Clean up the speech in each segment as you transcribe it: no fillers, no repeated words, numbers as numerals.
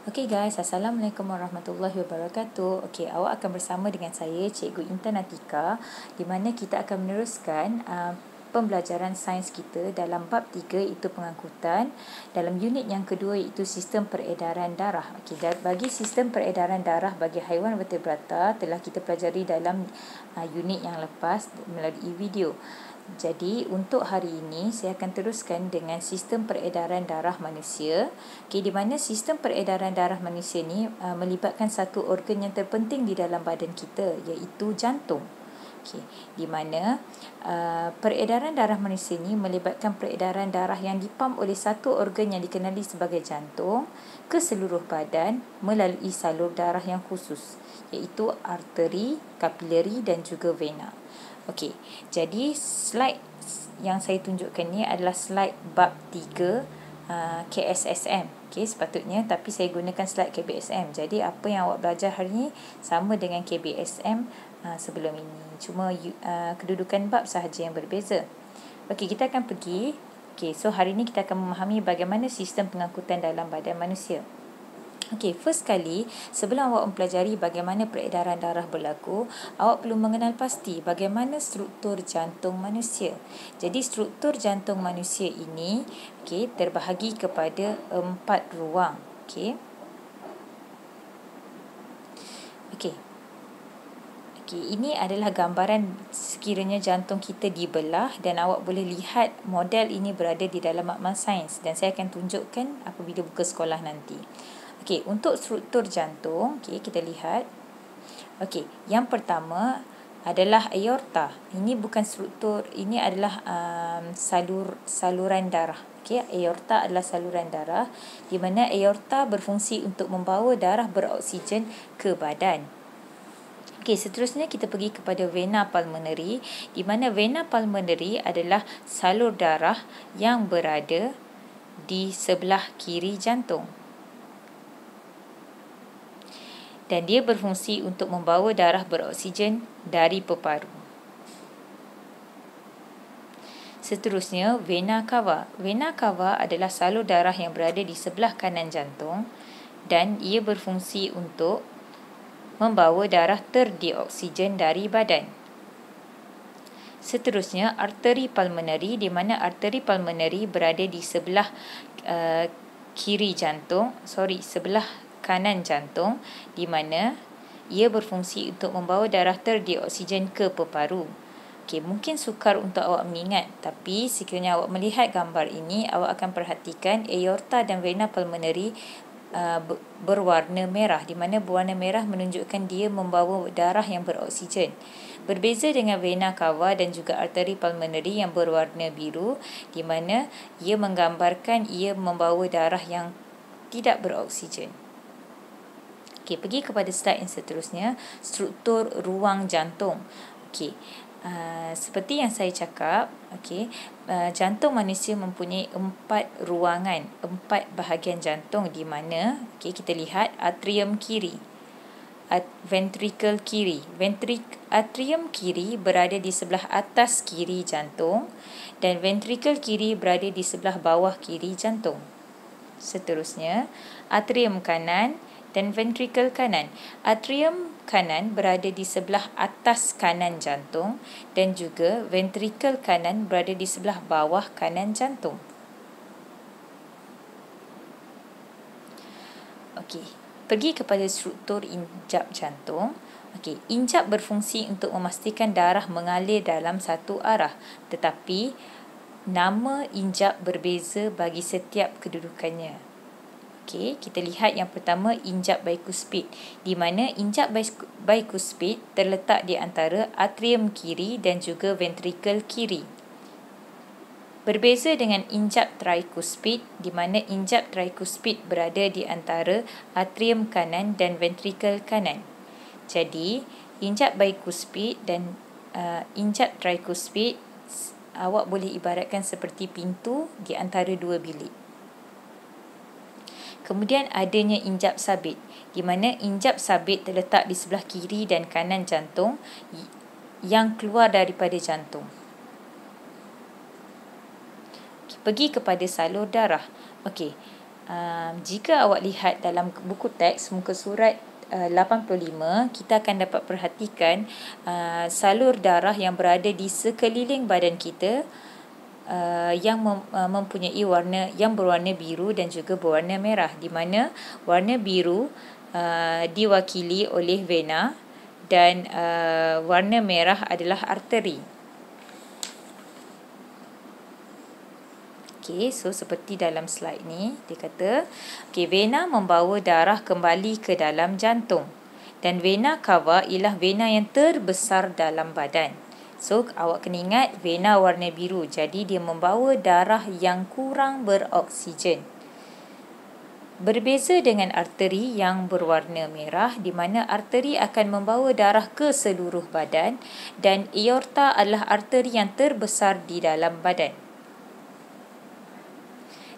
Okey guys, Assalamualaikum warahmatullahi wabarakatuh. Okey, awak akan bersama dengan saya Cikgu Intan Atika, di mana kita akan meneruskan pembelajaran sains kita dalam bab 3 iaitu pengangkutan, dalam unit yang kedua iaitu sistem peredaran darah. Okey, bagi sistem peredaran darah bagi haiwan vertebrata telah kita pelajari dalam unit yang lepas melalui video. Jadi untuk hari ini saya akan teruskan dengan sistem peredaran darah manusia. Okey, di mana sistem peredaran darah manusia ni melibatkan satu organ yang terpenting di dalam badan kita, iaitu jantung. Okey, di mana peredaran darah manusia ni melibatkan peredaran darah yang dipam oleh satu organ yang dikenali sebagai jantung ke seluruh badan melalui salur darah yang khusus, iaitu arteri, kapilari dan juga vena. Okey, jadi slide yang saya tunjukkan ni adalah slide bab 3 KSSM. Okey, sepatutnya, tapi saya gunakan slide KBSM. Jadi apa yang awak belajar hari ni sama dengan KBSM sebelum ini. Cuma kedudukan bab sahaja yang berbeza. Okey, kita akan pergi. Okey, so hari ni kita akan memahami bagaimana sistem pengangkutan dalam badan manusia. Okey, first kali, sebelum awak mempelajari bagaimana peredaran darah berlaku, awak perlu mengenal pasti bagaimana struktur jantung manusia. Jadi, struktur jantung manusia ini terbahagi kepada 4 ruang. Okey, ini adalah gambaran sekiranya jantung kita dibelah, dan awak boleh lihat model ini berada di dalam makmal sains, dan saya akan tunjukkan apabila buka sekolah nanti. Okey, untuk struktur jantung, kita lihat. Okey, yang pertama adalah aorta. Ini bukan struktur, ini adalah saluran darah. Okey, aorta adalah saluran darah, di mana aorta berfungsi untuk membawa darah beroksigen ke badan. Okey, seterusnya kita pergi kepada vena pulmonary, di mana vena pulmonary adalah salur darah yang berada di sebelah kiri jantung. Dan dia berfungsi untuk membawa darah beroksigen dari peparu. Seterusnya, vena cava. Vena cava adalah salur darah yang berada di sebelah kanan jantung, dan ia berfungsi untuk membawa darah terdioksigen dari badan. Seterusnya, arteri pulmonary, di mana arteri pulmonary berada di sebelah sebelah kanan jantung, di mana ia berfungsi untuk membawa darah terdioksigen ke peparu. Okey, mungkin sukar untuk awak mengingat, tapi sekiranya awak melihat gambar ini, awak akan perhatikan aorta dan vena pulmonary berwarna merah, di mana berwarna merah menunjukkan dia membawa darah yang beroksigen. Berbeza dengan vena cava dan juga arteri pulmonary yang berwarna biru, di mana ia menggambarkan ia membawa darah yang tidak beroksigen. Okey, pergi kepada slide yang seterusnya, struktur ruang jantung. Okey, seperti yang saya cakap, jantung manusia mempunyai 4 ruangan, 4 bahagian jantung, di mana kita lihat atrium kiri, ventricle kiri. Atrium kiri berada di sebelah atas kiri jantung, dan ventricle kiri berada di sebelah bawah kiri jantung. Seterusnya, atrium kanan dan ventricle kanan. Atrium kanan berada di sebelah atas kanan jantung, dan juga ventricle kanan berada di sebelah bawah kanan jantung. Okey, pergi kepada struktur injap jantung. Okey, injap berfungsi untuk memastikan darah mengalir dalam satu arah, tetapi nama injap berbeza bagi setiap kedudukannya. Okey, kita lihat yang pertama, injap bikuspid, di mana injap bikuspid terletak di antara atrium kiri dan juga ventricle kiri. Berbeza dengan injap trikuspid, di mana injap trikuspid berada di antara atrium kanan dan ventricle kanan. Jadi, injap bikuspid dan injap trikuspid awak boleh ibaratkan seperti pintu di antara dua bilik. Kemudian adanya injap sabit, di mana injap sabit terletak di sebelah kiri dan kanan jantung yang keluar daripada jantung. Pergi kepada salur darah. Okey, Jika awak lihat dalam buku teks muka surat 85, kita akan dapat perhatikan salur darah yang berada di sekeliling badan kita yang mempunyai warna yang berwarna biru dan juga berwarna merah, di mana warna biru diwakili oleh vena dan warna merah adalah arteri. Okay, so seperti dalam slide ni, dia kata, okay, vena membawa darah kembali ke dalam jantung dan vena cava ialah vena yang terbesar dalam badan. So, awak kena ingat vena warna biru, jadi dia membawa darah yang kurang beroksigen. Berbeza dengan arteri yang berwarna merah, di mana arteri akan membawa darah ke seluruh badan dan aorta adalah arteri yang terbesar di dalam badan.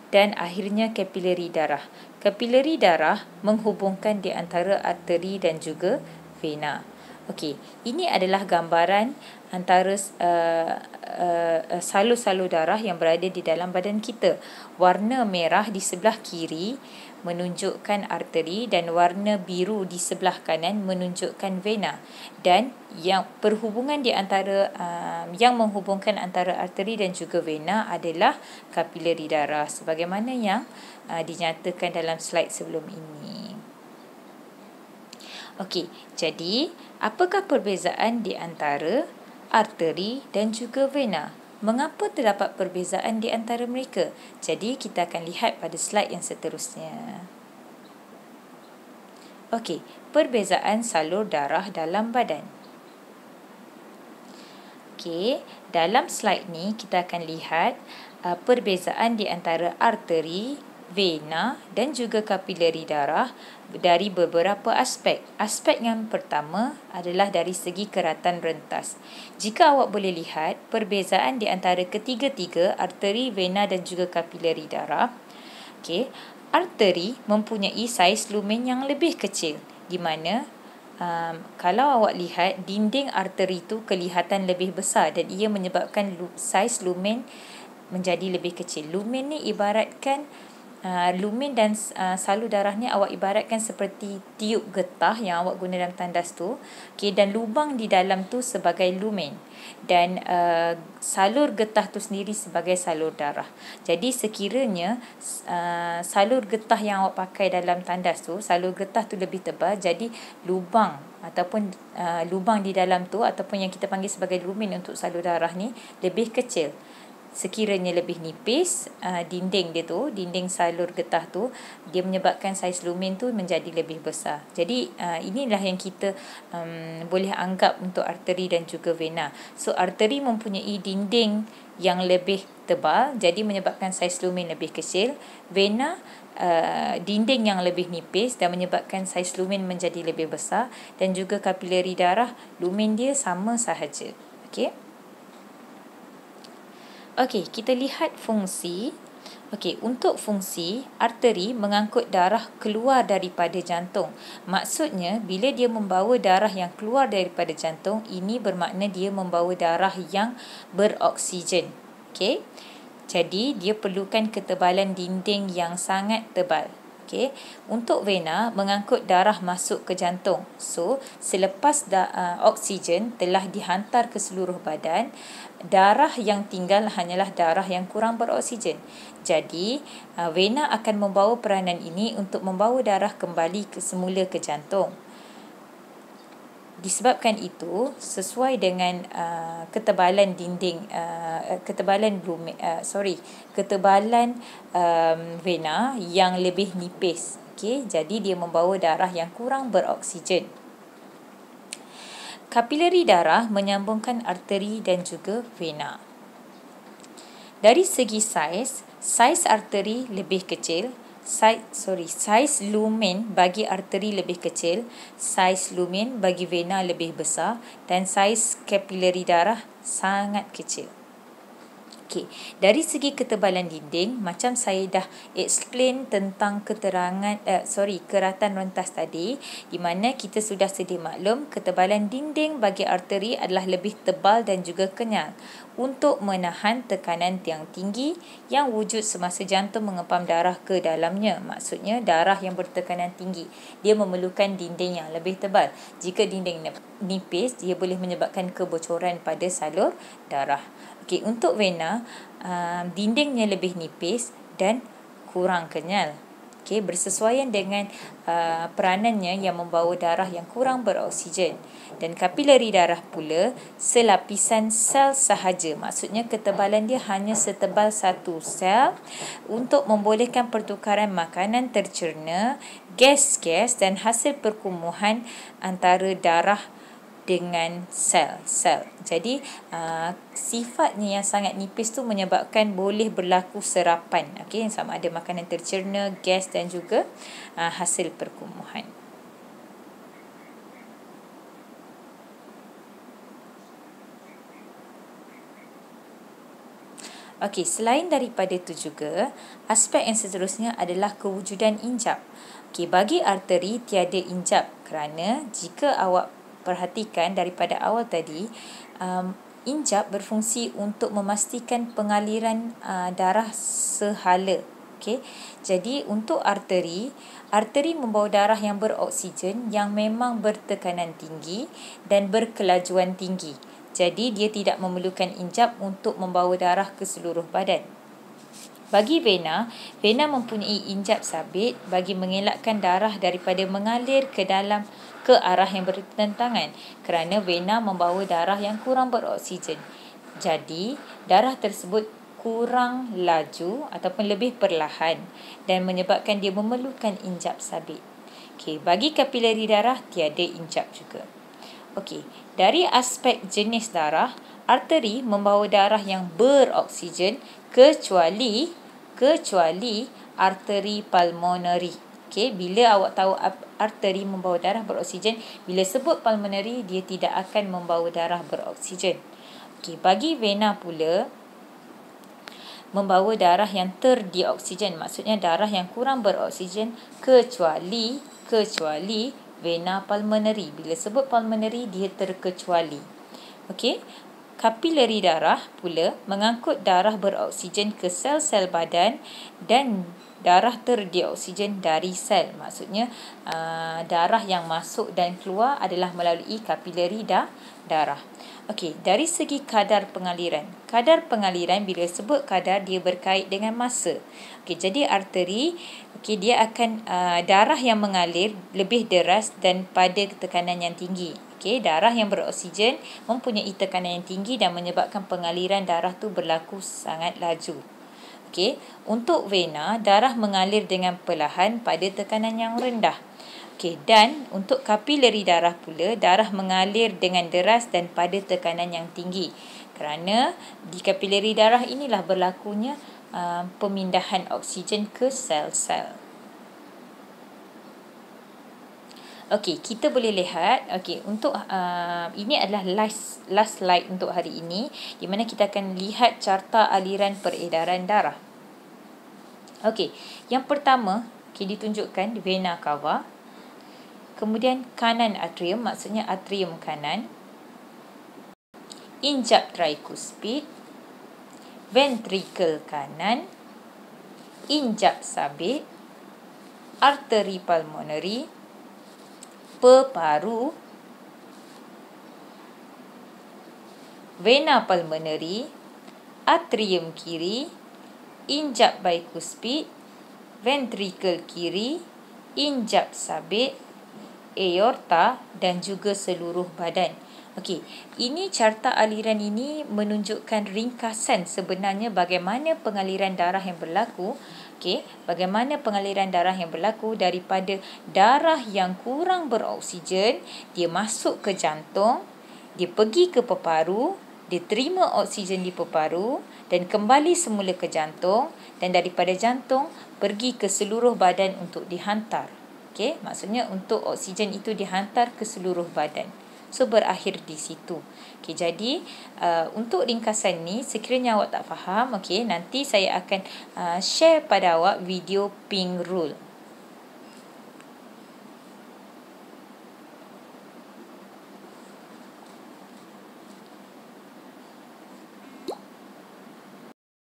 Dan akhirnya kapilari darah. Kapilari darah menghubungkan di antara arteri dan juga vena. Okey, ini adalah gambaran antara salur-salur darah yang berada di dalam badan kita. Warna merah di sebelah kiri menunjukkan arteri dan warna biru di sebelah kanan menunjukkan vena. Dan yang perhubungan di antara yang menghubungkan antara arteri dan juga vena adalah kapilari darah, sebagaimana yang dinyatakan dalam slide sebelum ini. Okey, jadi apakah perbezaan di antara arteri dan juga vena? Mengapa terdapat perbezaan di antara mereka? Jadi kita akan lihat pada slide yang seterusnya. Okey, perbezaan salur darah dalam badan. Okey, dalam slide ni kita akan lihat perbezaan di antara arteri, vena dan juga kapilari darah dari beberapa aspek. Aspek yang pertama adalah dari segi keratan rentas. Jika awak boleh lihat perbezaan di antara ketiga-tiga arteri, vena dan juga kapilari darah. Okey, arteri mempunyai saiz lumen yang lebih kecil, di mana kalau awak lihat dinding arteri itu kelihatan lebih besar dan ia menyebabkan saiz lumen menjadi lebih kecil. Lumen ni ibaratkan lumen dan salur darah ni awak ibaratkan seperti tiup getah yang awak guna dalam tandas tu. Okay, dan lubang di dalam tu sebagai lumen dan salur getah tu sendiri sebagai salur darah. Jadi sekiranya salur getah yang awak pakai dalam tandas tu, salur getah tu lebih tebal, jadi lubang ataupun lubang di dalam tu ataupun yang kita panggil sebagai lumen untuk salur darah ni lebih kecil. Sekiranya lebih nipis dinding dia tu, dinding salur getah tu, dia menyebabkan saiz lumen tu menjadi lebih besar. Jadi inilah yang kita boleh anggap untuk arteri dan juga vena. So arteri mempunyai dinding yang lebih tebal, jadi menyebabkan saiz lumen lebih kecil. Vena dinding yang lebih nipis dan menyebabkan saiz lumen menjadi lebih besar. Dan juga kapilari darah, lumen dia sama sahaja. Okey. Okey, kita lihat fungsi. Okey, untuk fungsi, arteri mengangkut darah keluar daripada jantung. Maksudnya, bila dia membawa darah yang keluar daripada jantung, ini bermakna dia membawa darah yang beroksigen. Okey. Jadi, dia perlukan ketebalan dinding yang sangat tebal. Okay. Untuk vena, mengangkut darah masuk ke jantung. So, selepas oksigen telah dihantar ke seluruh badan, darah yang tinggal hanyalah darah yang kurang beroksigen. Jadi, vena akan membawa peranan ini untuk membawa darah kembali semula ke jantung. Disebabkan itu, sesuai dengan ketebalan dinding, ketebalan vena yang lebih nipis. Okay, jadi dia membawa darah yang kurang beroksigen. Kapilari darah menyambungkan arteri dan juga vena. Dari segi saiz arteri lebih kecil, saiz lumen bagi arteri lebih kecil, saiz lumen bagi vena lebih besar dan saiz kapilari darah sangat kecil. Okey, dari segi ketebalan dinding, macam saya dah explain tentang keratan rentas tadi, di mana kita sudah sedia maklum ketebalan dinding bagi arteri adalah lebih tebal dan juga kenyal untuk menahan tekanan yang tinggi yang wujud semasa jantung mengepam darah ke dalamnya. Maksudnya darah yang bertekanan tinggi, dia memerlukan dinding yang lebih tebal. Jika dinding nipis, dia boleh menyebabkan kebocoran pada salur darah. Okey, untuk vena, dindingnya lebih nipis dan kurang kenyal. Okey, bersesuaian dengan peranannya yang membawa darah yang kurang beroksigen. Dan kapilari darah pula selapisan sel sahaja. Maksudnya ketebalan dia hanya setebal satu sel untuk membolehkan pertukaran makanan tercerna, gas-gas dan hasil perkumuhan antara darah dengan sel-sel. Jadi sifatnya yang sangat nipis tu menyebabkan boleh berlaku serapan, okey, sama ada makanan tercerna, gas dan juga hasil perkumuhan. Okey, selain daripada itu juga, aspek yang seterusnya adalah kewujudan injap. Okey, bagi arteri tiada injap kerana jika awak perhatikan daripada awal tadi, injap berfungsi untuk memastikan pengaliran darah sehala. Okey, jadi untuk arteri membawa darah yang beroksigen yang memang bertekanan tinggi dan berkelajuan tinggi. Jadi dia tidak memerlukan injap untuk membawa darah ke seluruh badan. Bagi vena mempunyai injap sabit bagi mengelakkan darah daripada mengalir ke arah yang bertentangan kerana vena membawa darah yang kurang beroksigen. Jadi, darah tersebut kurang laju ataupun lebih perlahan dan menyebabkan dia memerlukan injap sabit. Okey, bagi kapilari darah tiada injap juga. Okey, dari aspek jenis darah, arteri membawa darah yang beroksigen kecuali arteri pulmonary. Okey, bila awak tahu arteri membawa darah beroksigen, bila sebut pulmonary, dia tidak akan membawa darah beroksigen. Okey, bagi vena pula, membawa darah yang terdioksigen, maksudnya darah yang kurang beroksigen kecuali vena pulmonary. Bila sebut pulmonary, dia terkecuali. Okey, kapilari darah pula mengangkut darah beroksigen ke sel-sel badan dan darah terdioksigen dari sel. Maksudnya darah yang masuk dan keluar adalah melalui kapilari darah. Okey, dari segi kadar pengaliran. Kadar pengaliran, bila sebut kadar, dia berkait dengan masa. Okey, jadi arteri, dia akan darah yang mengalir lebih deras dan pada tekanan yang tinggi. Okey, darah yang beroksigen mempunyai tekanan yang tinggi dan menyebabkan pengaliran darah tu berlaku sangat laju. Okey, untuk vena, darah mengalir dengan perlahan pada tekanan yang rendah. Okey, dan untuk kapilari darah pula, darah mengalir dengan deras dan pada tekanan yang tinggi. Kerana di kapilari darah inilah berlakunya pemindahan oksigen ke sel-sel. Okey, kita boleh lihat, untuk ini adalah last slide untuk hari ini, di mana kita akan lihat carta aliran peredaran darah. Okey, yang pertama, ditunjukkan vena cava, kemudian kanan atrium, maksudnya atrium kanan, injap trikuspid, ventrikel kanan, injap sabit, arteri pulmonary, peparu, vena pulmonary, atrium kiri, injap bikuspid, ventrikel kiri, injap sabit, aorta dan juga seluruh badan. Okey, ini carta aliran ini menunjukkan ringkasan sebenarnya bagaimana pengaliran darah yang berlaku. Okey, bagaimana pengaliran darah yang berlaku daripada darah yang kurang beroksigen, dia masuk ke jantung, dia pergi ke peparu, dia terima oksigen di peparu dan kembali semula ke jantung, dan daripada jantung pergi ke seluruh badan untuk dihantar. Okey, maksudnya untuk oksigen itu dihantar ke seluruh badan. So berakhir di situ. Okey, jadi untuk ringkasan ni, sekiranya awak tak faham, okey, nanti saya akan share pada awak video ping rule.